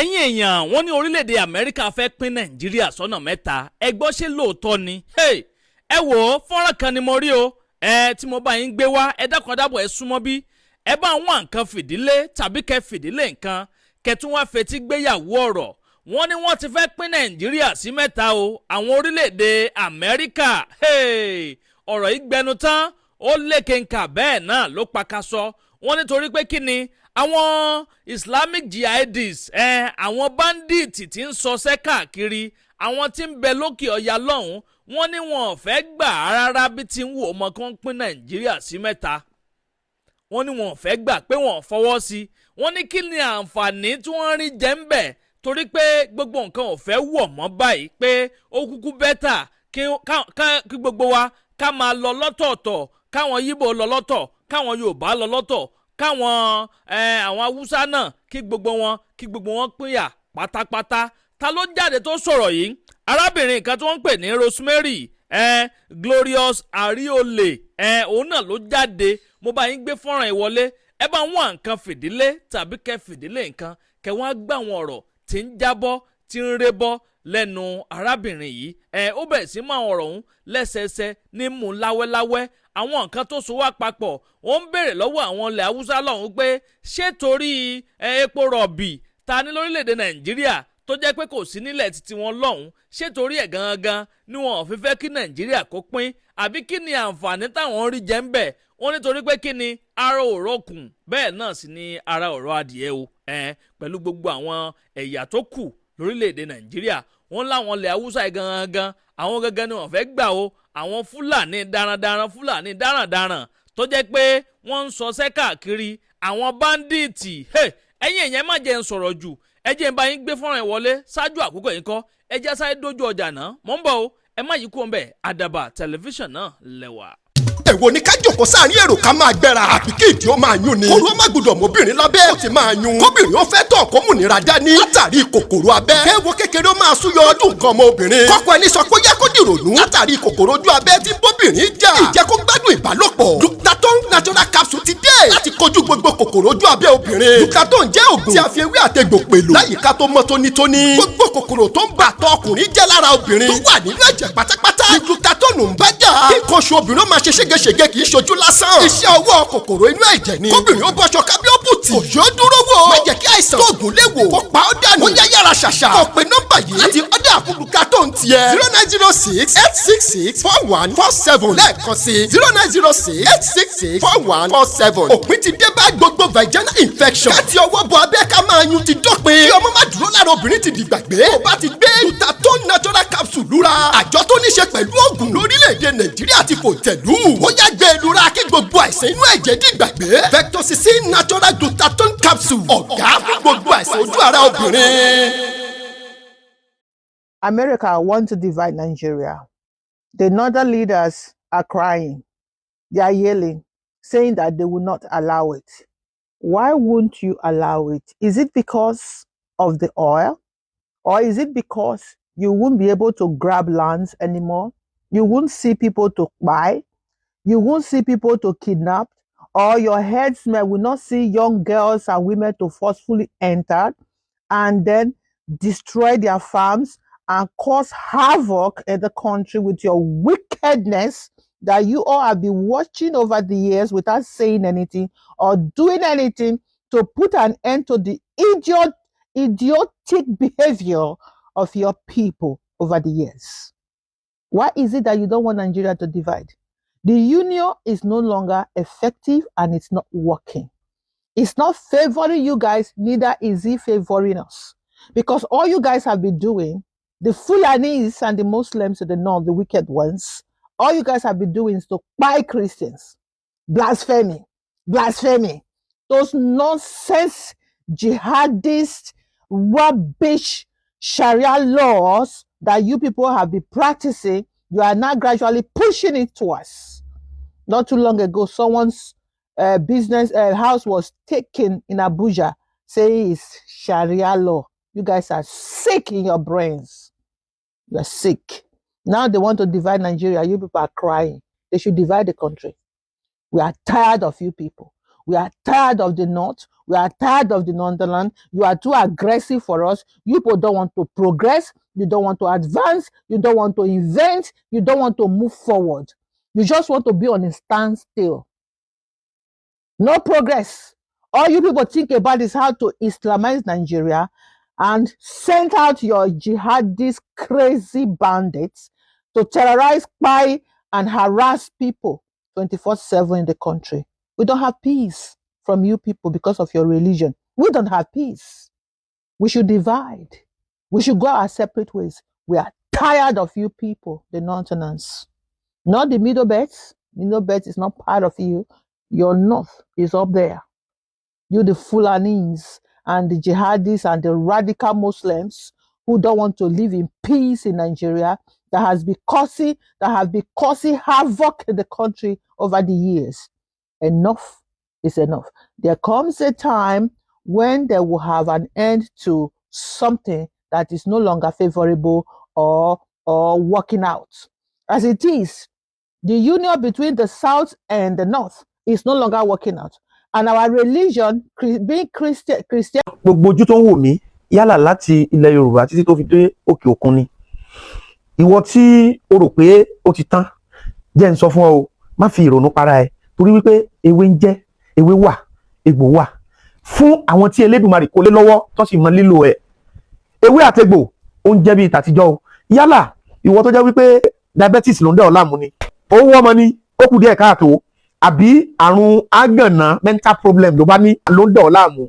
ẹ̀yin èèyàn wọ́n ní orílẹ̀-èdè Amẹ́ríkà fẹ́ pín Nàìjíríà sọ́nà mẹ́ta ẹ gbọ́ ṣé lóòótọ́ ni ẹ wò ó fọ́nrán kan ni mo rí o tí mo bá yín gbé wá ẹ dákun dábọ̀ ẹ súnmọ́ bí ẹ bá wọn nǹkan fìdílé tàbí kẹ fìdílé nǹkan kẹtún wá fetí gbéyàwó ọ̀rọ̀ wọ́n ní wọ́n ti fẹ́ pín Nàìjíríà sí mẹ́ta o àwọn orílẹ̀-èdè Amẹ́ríkà ọ̀rọ̀ yìí gbẹnu tán ó lékenkà bẹ́ẹ̀ náà ló pakasọ wọ́n nítorí pé kí ni àwọn Islamic jihadists àwọn bandits tí ń ṣọṣẹ́ káàkiri àwọn tí ń bẹ lókè ọya lọ́hùn wọ́n ní wọn ò fẹ́ gbà rárá bí ti ń wò ọmọ kan pín Nàìjíríà sí mẹ́ta wọ́n ní wọn ò fẹ́ gbà pé wọn ò fọwọ́ sí wọ́n ní kí ni àǹfààní tí wọ́n rí jẹ́ ń bẹ̀ torí pé gbogbo nǹkan ò fẹ́ wọ̀ mọ́ báyìí pé ó kúkú bẹ́tà kí gbogbo wa ká máa lọ lọ́tọ̀ọ̀tọ̀ káwọn Yíbò lọ lọ́tọ̀ káwọn Yorùbá lọ lọ́tọ̀ káwọn àwọn Haúsá náà kí gbogbo wọn pínyà pátápátá ta ló jáde tó sọ̀rọ̀ yìí arábìnrin kan tí wọ́n ń pè ní Rosemary Glorious Ariole òun náà ló jáde mo bá yín gbé fọ́nrán ìwọlé ẹ bá wọn nǹkan fìdílé tàbí kẹ fìdílé nǹkan kẹ wọ́n á gbà wọn ọ̀rọ̀ tí ń jábọ́ tí ń rébọ́ lẹ́nu arábìnrin yìí ó bẹ̀rẹ̀ sí máa ọ̀rọ̀ ọ̀hún lẹ́sẹẹsẹ ní mú láwẹ́láwẹ́ àwọn nǹkan tó so wá papọ̀ ó ń béèrè lọ́wọ́ àwọn ilẹ̀ Haúsá lọ́hùn pé ṣé torí epo rọ̀bì ta ní lórílẹ̀‐èdè Nàìjíríà tó jẹ́ pé kò sí nílẹ̀ títí wọn lọ́hùn ṣé torí ẹ̀ gangan ni wọn ò fi fẹ́ kí Nàìjíríà kó pín àbí kí ni àǹfààní táwọn rí jẹ́ ń bẹ̀ wọ́n nítorí pé kí ni ara òró kùn bẹ́ẹ̀ náà sì ni ara òró adìẹ o pẹ̀lú gbogbo àwọn ẹ̀yà tó kù lórílẹ̀‐èdè Nàìjíríà wọ́n láwọn ilẹ̀ Haúsá gangan àwọn gangan ni wọ́n fẹ́ gbà o àwọn Fúlàní darandaran Fúlàní darandaran tó jẹ́ pé wọ́n ń ṣọṣẹ́ káàkiri àwọn báńdíìtì ẹ̀yin èèyàn má jẹ́ ń sọ̀rọ̀ jù ẹ jẹ́ ń bá yín gbé fọ́nrán ìwọlé ṣáájú àkókò yìí kọ́ ẹ jẹ́ sáré dójú ọjà náà mò ń bọ̀ o ẹ má yí kú ọ̀nbẹ Àdàbà tẹlifíṣàn náà lẹ́wà. èwo ni ká jòkó sáàrin èrò ká máa gbẹ́ra àbí kí ìdí ó máa yún ni. kòró má gbọdọ̀ mọ́bìnrin lábẹ́ ó ti máa yún. kóbìnrin ó fẹ́ tọ̀ kó múnira dání. látàrí kòkòrò abẹ́. kéwo kékeré ó máa súyọ ọdún nǹkan ọmọ obìnrin. kọ́kọ́ ẹni sọ pé ó yẹ kó dìrònú. látàrí kòkòrò ojú abẹ́ tí bóbìnrin jà. ìjẹ́ kó gbádùn ìbálòpọ̀. Glutathione natural capsule ti dé. láti kojú gbogbo kòkòrò ojú abẹ́ obìnrin. Glutathione jẹ́ òògùn tí a fi ewé àtegbò pèlò. láyìíká tó mọ́ tónítóní. gbogbo kòkòrò tó ń bà tọ́ ọkùnrin jẹ́ lára obìnrin. tó wà nínú ẹ̀jẹ̀ pátápátá. ni Glutathione ń bá jà. kí nǹkan oṣù obìnrin ó máa ṣe ségesège kì í ṣojú lásán. iṣẹ́ ọwọ́ kòkòrò inú ẹ̀jẹ̀ ni. kóbìnrin ó bọ́ṣọ kábíọ́pùtì. kò yóò dúró wò. má jẹ́ kí àìsàn tó ògùn léwu. kó pa ọ́ dànù. ó yá yára ṣàṣà. kó pe nọ́mbà yìí. láti ọ̀dọ̀ àkókò Glutathione tiẹ̀. 0906-866-4147. lẹ́ẹ̀kan sí 0906-866-4147. òpin ti dé bá gbogbo vaginal infection. káti ọwọ́ bọ abẹ́ ká máa yún ti dópin. kí ọmọ má dúró lára obìnrin ti dìgbàgbé. tó bá ti gbé Glutathione natural capsule lura. àjọ tó ní ṣe pẹ̀lú òògùn lórílẹ̀‐èdè Nàìjíríà ti fòǹtẹ̀lù. ó yá gbé e lura kí gbogbo àìsàn inú ẹ̀jẹ̀ dìgbàgbé. Vectocin natural Glutathione capsule. ọ̀gá fún gbogbo àìsàn ojú ara obìnrin. America want to divide Nigeria. The northern leaders are crying. They are yelling, saying that they will not allow it. Why won't you allow it? Is it because of the oil? Or is it because you won't be able to grab lands anymore? You won't see people to buy? You won't see people to kidnap? Or your headsmen will not see young girls and women to forcefully enter and then destroy their farms and cause havoc in the country with your wickedness that you all have been watching over the years without saying anything or doing anything to put an end to the idiotic behavior of your people over the years? Why is it that you don't want Nigeria to divide? The union is no longer effective and it's not working. It's not favoring you guys, neither is it favoring us. Because all you guys have been doing, the Fulanis and the Muslims in the north, the wicked ones, all you guys have been doing is to buy Christians. Blasphemy. Those nonsense, jihadist, rubbish Sharia laws that you people have been practicing, you are now gradually pushing it to us. Not too long ago, someone's house was taken in Abuja, saying it's Sharia law. You guys are sick in your brains. You are sick. Now they want to divide Nigeria. You people are crying. They should divide the country. We are tired of you people. We are tired of the north. We are tired of the Northernland. You are too aggressive for us. You people don't want to progress. You don't want to advance. You don't want to invent. You don't want to move forward. You just want to be on a standstill. No progress. All you people think about is how to Islamize Nigeria and send out your jihadist crazy bandits to terrorize, spy, and harass people 24/7 in the country. We don't have peace from you people because of your religion. We don't have peace. We should divide. We should go our separate ways. We are tired of you people, the Northerners. Not the Middle Belt. Middle Belt is not part of you. Your north is up there. You, the Fulanis and the jihadis and the radical Muslims who don't want to live in peace in Nigeria, that have been causing havoc in the country over the years. Enough is enough. There comes a time when they will have an end to something that is no longer favorable or working out. As it is, the union between the South and the North is no longer working out. And our religion, being Christian. Gbogbo ojú tó ń wò mí yálà láti ilẹ̀ Yorùbá títí tó fi dé òkè òkun ni. Ìwọ tí o rò pé ó ti tán, jẹ́ n sọ fún ọ o, má fi ìrònú para ẹ torí wípé ewé ń jẹ́, ewé wà, egbò wà. Fún àwọn tí Elédùmarè kò lé lọ́wọ́ tó sì mọ lílò ẹ̀. Ewé àtegbò ó ń jẹ́ bí tàtijọ́ o. Yálà ìwọ tó jẹ́ wípé diabetes ló ń dẹ̀ ọ́ láàmú ni. Ó wọ́ ọmọ ni, ó kù díẹ̀ káàtó. Àbí àrùn àgànná mental problem ló bá ní ló ń dẹ̀ ọ́ láàmú.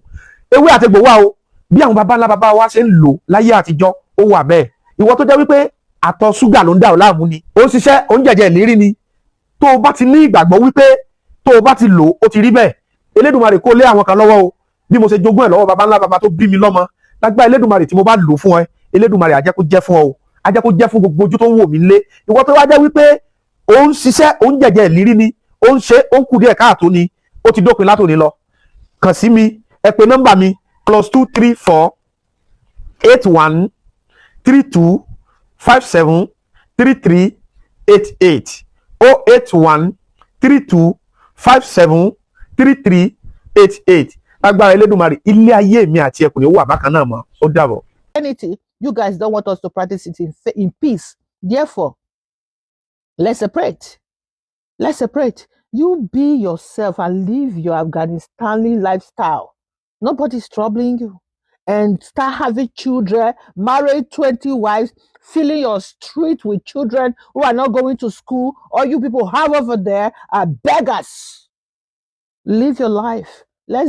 Ewé àtegbò wà o. Bí àwọn baba ńlá baba wa ṣe ń lò láyé àtijọ́ ó wà bẹ́ẹ̀. Ìwọ tó jẹ́ wípé àtọ̀ ṣúgà ló ń dà ọ́ láàmú ni. Ó ń ṣiṣẹ́, ó ń jẹ̀jẹ̀ ìlérí ni. Tó o bá ti ní ìgbàgbọ́ wípé tó o bá ti lò ó ti rí bẹ́ẹ̀. Elédùmarè kó lé àwọn kan lọ́wọ́ o. Bí mo ṣe jogún ẹ̀ lọ́wọ́ baba ńlá baba tó bí mi lọ́mọ. Lágbára Elédùmarè tí mo bá lò fún ẹ, Elédùmarè á jẹ́ kó jẹ́ fún ọ o. Á jẹ́ kó jẹ́ fún gbogbo ojú tó ń wò mí lé. Ìwọ tó wá jẹ́ wípé ó ń ṣiṣẹ́, ó ń jẹ̀jẹ̀ ìlérí ni. Ó ń ṣe, ó ń kù díẹ̀ káàtó ni. Ó ti dópin látòní lọ. Kàn sí mi, ẹ pe nọ́mbà mi +234 81 32 57 33 88 081 32 57 33 88. Lágbára Elédùmarè, ilé ayé mi àti ẹkùn ni ó wà bákan náà mọ́. Ó dàbọ̀. You guys don't want us to practice it in peace. Therefore, let's separate. Let's separate. You be yourself and live your Afghanistani lifestyle. Nobody's troubling you. And start having children, marry 20 wives, filling your street with children who are not going to school. All you people have over there are beggars. Live your life. Let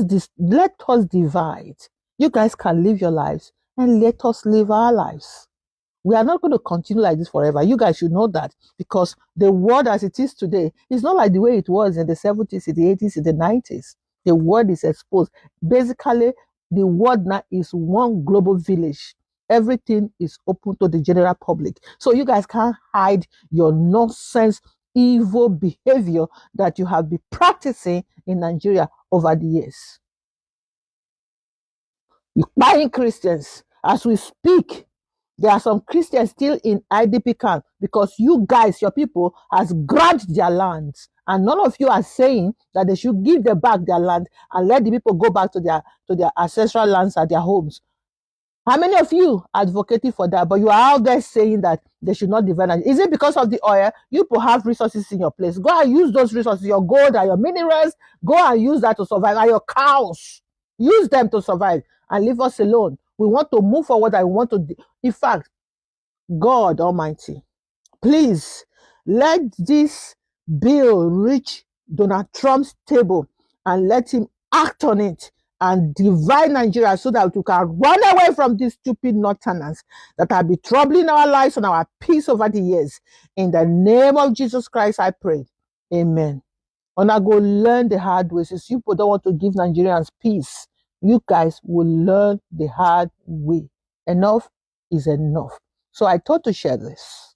us divide. You guys can live your lives and let us live our lives. We are not going to continue like this forever. You guys should know that, because the world as it is today is not like the way it was in the 70s, in the 80s, in the 90s. The world is exposed. Basically, the world now is one global village. Everything is open to the general public. So you guys can't hide your nonsense, evil behavior that you have been practicing in Nigeria over the years. You're buying Christians. As we speak, there are some Christians still in IDP camp because you guys, your people, has grabbed their lands. And none of you are saying that they should give them back their land and let the people go back to their ancestral lands and their homes. How many of you advocating for that? But you are out there saying that they should not develop. Is it because of the oil? You people have resources in your place. Go and use those resources, your gold and your minerals. Go and use that to survive. And your cows, use them to survive and leave us alone. We want to move forward and we want to, in fact, God Almighty, please let this bill reach Donald Trump's table and let him act on it and divide Nigeria so that we can run away from these stupid Northerners that have been troubling our lives and our peace over the years. In the name of Jesus Christ, I pray. Amen. And I go learn the hard way. Since you people don't want to give Nigerians peace, you guys will learn the hard way. Enough is enough. So I thought to share this.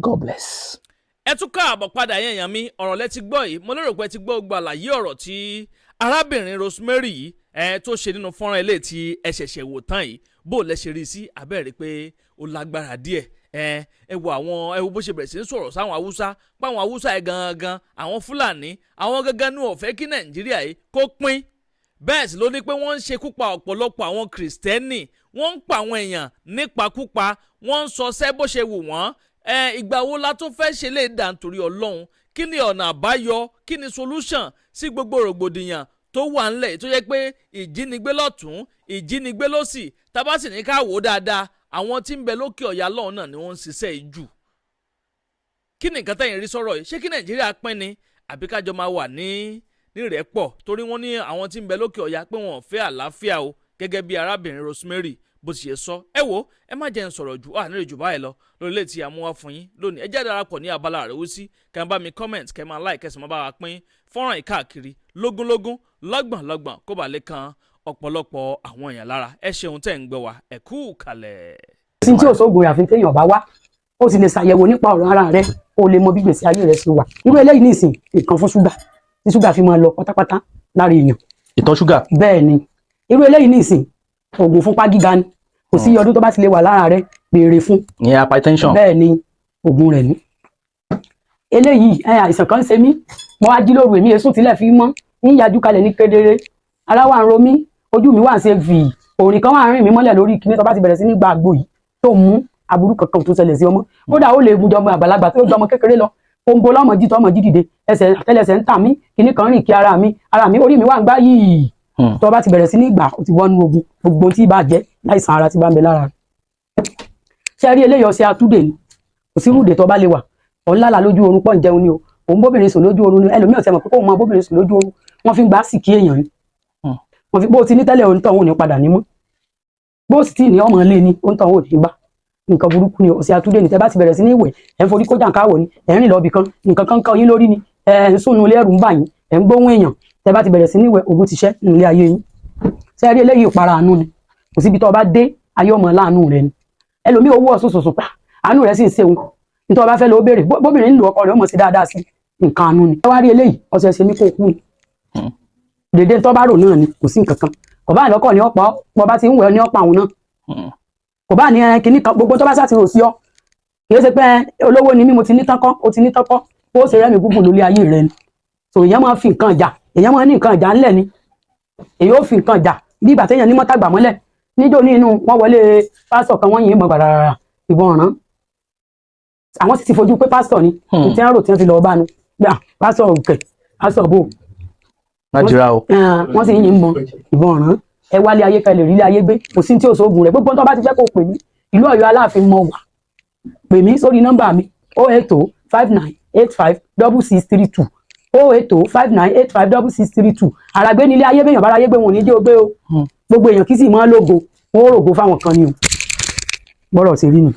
God bless. Ẹ tún káàbọ̀ padà yẹn yàn mí ọ̀rọ̀ lẹ ti gbọ́ yìí mo lérò pé ti gbọ́ gbọ́ àlàyé ọ̀rọ̀ tí arábìnrin Rosemary yìí tó ṣe nínú fọ́nrán ilé tí ẹ ṣẹ̀ṣẹ̀ wò tán yìí bó lẹ ṣe rí sí abẹ́rẹ́ pé ó lágbára díẹ̀ ẹ wo bó ṣe bẹ̀rẹ̀ sí ń sọ̀rọ̀ sáwọn Haúsá páwọn Haúsá ẹ̀ gangan àwọn Fúlàní àwọn gangan ní ó fẹ́ kí Nàìjíríà yìí kó pín bẹ́ẹ̀ sì ló ní pé wọ́n ń ṣekú pa ọ̀pọ̀lọpọ̀ àwọn kìrìsìtẹ́nì, wọ́n ń pa àwọn èèyàn nípakúpa, wọ́n ń sọsẹ́ bó ṣe wù wọ́n. Ìgbà wo la tún fẹ́ ṣe lè dà nítorí Ọlọ́run? Kí ni ọ̀nà àbáyọ? Kí ni solution sí gbogbo rògbòdìyàn tó wà ńlẹ̀ tó yẹ pé ìjínigbé lọ́tún, ìjínigbé lọ́sì, tábà sì ní ká wò ó dáadáa, àwọn tí ń bẹ lókè ọ̀yà lọ́hùn náà ni wọ́n ń ṣiṣẹ́ yìí jù. Kí ni nǹkan tẹ̀yìn rí sọ̀rọ̀ yìí? Ṣé kí Nàìjíríà pín ni àbí kájọ máa wà ní ìrẹ́pọ̀? Torí wọ́n ní àwọn tí ń bẹ lókè ọ̀yà pé wọ́n ò fẹ́ àlàáfíà o, gẹ́gẹ́ bí arábìnrin Rosemary bó ti ṣe sọ. Ẹ wo, ẹ má jẹ́ ń sọ̀rọ̀ jù nílé jù báyìí lọ lórí ilé tí a mú wá fún yín lónìí. Ẹ jẹ́ darapọ̀ ní abala rẹ̀ wúsí, kẹ́ ẹ bá mi comment, kẹ́ ẹ máa like, kẹ́ ẹ sì máa bá wa pín fọ́nrán yìí káàkiri lógúnlógún, lọ́gbọ̀nlọ́gbọ̀n, kó bàa lè kan ọ̀pọ̀lọpọ̀ àwọn èèyàn lára. Ẹ ṣeun tẹ́ ń gbọ́ wa, ẹ kú kalẹ̀. sí tí òṣogbo rẹ̀ àfi téèyàn bá wá ó sì lè ṣàyẹ̀wò nípa ọ̀rọ̀ ara rẹ̀ ó lè mọ bí gbèsè ayé rẹ̀ ṣe wà. irú eléyìí ní ìsìn nǹkan fún ṣúgà tí ṣúgà fi máa lọ pátápátá lára èèyàn. ìtọ̀ ṣúgà. bẹ́ẹ̀ ni irú eléyìí ní ìsìn oògùn fúnpá gíga ni, kò sí ọdún tó bá ti lè wà lára rẹ̀ béèrè fún. ní hypertension. bẹ́ẹ̀ ni oògùn rẹ̀ ní. eléyìí àìsàn kan ṣe mí, mo wá jí lóru, èmi èsùn tilẹ̀ fi mọ́ ń yájú kalẹ̀ ní kedere, ara wà ń ro mí, ojú mi wà ń ṣe vì, òrìn kan wà ń rìn mí mọ́lẹ̀ lórí kíní tó bá ti bẹ̀rẹ̀ sí ní gba àgbo yìí tó mú aburú kankan tó ṣẹlẹ̀ sí ọmọ. kódà ó lè mú jọmọ àgbàlagbà tó jọmọ kékeré lọ, òǹgbò lọ́mọ jí tọ́mọ jí dìde, ẹsẹ̀ àtẹ́lẹsẹ̀ ń tà mí, kíní kan rìn kí ara mi orí mi wà ń gbá yìí. tó bá ti bẹ̀rẹ̀ sí ní gbà ó ti wọnú ogun, gbogbo tí bá jẹ́ láìsàn ara tí bá ń bẹ lára. ṣé rí eléyìí ọṣẹ atúndè ni, kò sí rúdè tó bá lè wà, òun lálàá lójú oorun pọ̀ ń jẹun ni o, òun bóbìnrin sùn lójú oorun ni, ẹlòmíràn ti mọ̀ pé kóun mọ bóbìnrin sùn lójú oorun, wọ́n fi ń gbá sì kí èèyàn ni. wọ́n fi bó ti ní tẹ́lẹ̀ òun tán òun ní padà ní mọ́, bó sì tí ní ọmọ ilé ni òun tán òun ní bá. nǹkan burúkú ni ọ̀sẹ̀ àtúndé ni, tẹ́ bá ti bẹ̀rẹ̀ sí ní ìwẹ̀ ẹ̀ ń forí kó jàǹkáwọ̀ ni, ẹ̀ ń rìn lọ́bì kan nǹkan kan kan yín lórí ni, ẹ̀ ń sùn nulẹ̀ ẹ̀rù ń bà yín, ẹ̀ ń gbóhùn èèyàn, tẹ́ bá ti bẹ̀rẹ̀ sí ní ìwẹ̀ ogun ti ṣẹ́ nílé ayé yín. ṣé rí eléyìí ìpara àánú ni, kò síbi tó bá dé ayé ọmọ láàánú rẹ ni. ẹlòmíì owó ọ̀sùn sùsùn pa àánú rẹ sì ń ṣeun, nítorí bá fẹ́ lọ béèrè bóbìnrin ń lo ọkọ rẹ̀ ọmọ sí dáadáa sí nǹkan àánú ni. ẹ wá rí eléyìí ọ̀sẹ̀ ṣe mí kó kú ni, dèdè tó bá rò náà ni, kò sí nǹkan kan. kò bá àlọ́kọ̀ ní ọ̀pọ̀ bọ́ bá ti ń wẹ̀ ní ọ̀pọ̀ àwọn náà, kò bá ní kinní kan, gbogbo tó bá ṣàtìrò sí ọ kì í ṣe pé olówó ni mí mo ti ní tán kọ́, ó ti ní tán kọ́, ó ṣe rẹ́mi gúngùn lórí ayé rẹ ni. so èèyàn máa fi nǹkan jà, èèyàn máa ní nǹkan jà ńlẹ̀ ni, èyí ó fi nǹkan jà bí ìgbà téèyàn ní mọ́tàgbà mọ́lẹ̀. níjó ní inú wọn wọlé pásítọ̀ kan, wọ́n yìn mọ́ gbàràrà ìbọn ọ̀ràn, àwọn sì ti fojú pé pásítọ̀ ni, tí wọ́n rò tí wọ́n fi lọ́ọ́ bá nu gbà pásítọ̀ òkè pásítọ̀ bò wọ́n sì yìn mọ́ ìbọn ọ̀ràn. ẹ wálé ayé kalẹ̀ rí ilé ayé gbé, kò sí tí ò sóògùn rẹ̀, gbogbo tó bá ti fẹ́ kó pè mí, ìlú Ọ̀yọ́ Aláàfin mọ wà, pè mí sórí nọ́mbà mi 08059856632 08059856632. àràgbé nílé ayé bẹ́yàn bára ayé gbé wọn ní dé ogbé o, gbogbo èèyàn kì í sì máa lógo, wọn ó rògo fáwọn kan ni o, bọ́rọ̀ ṣe rí ni.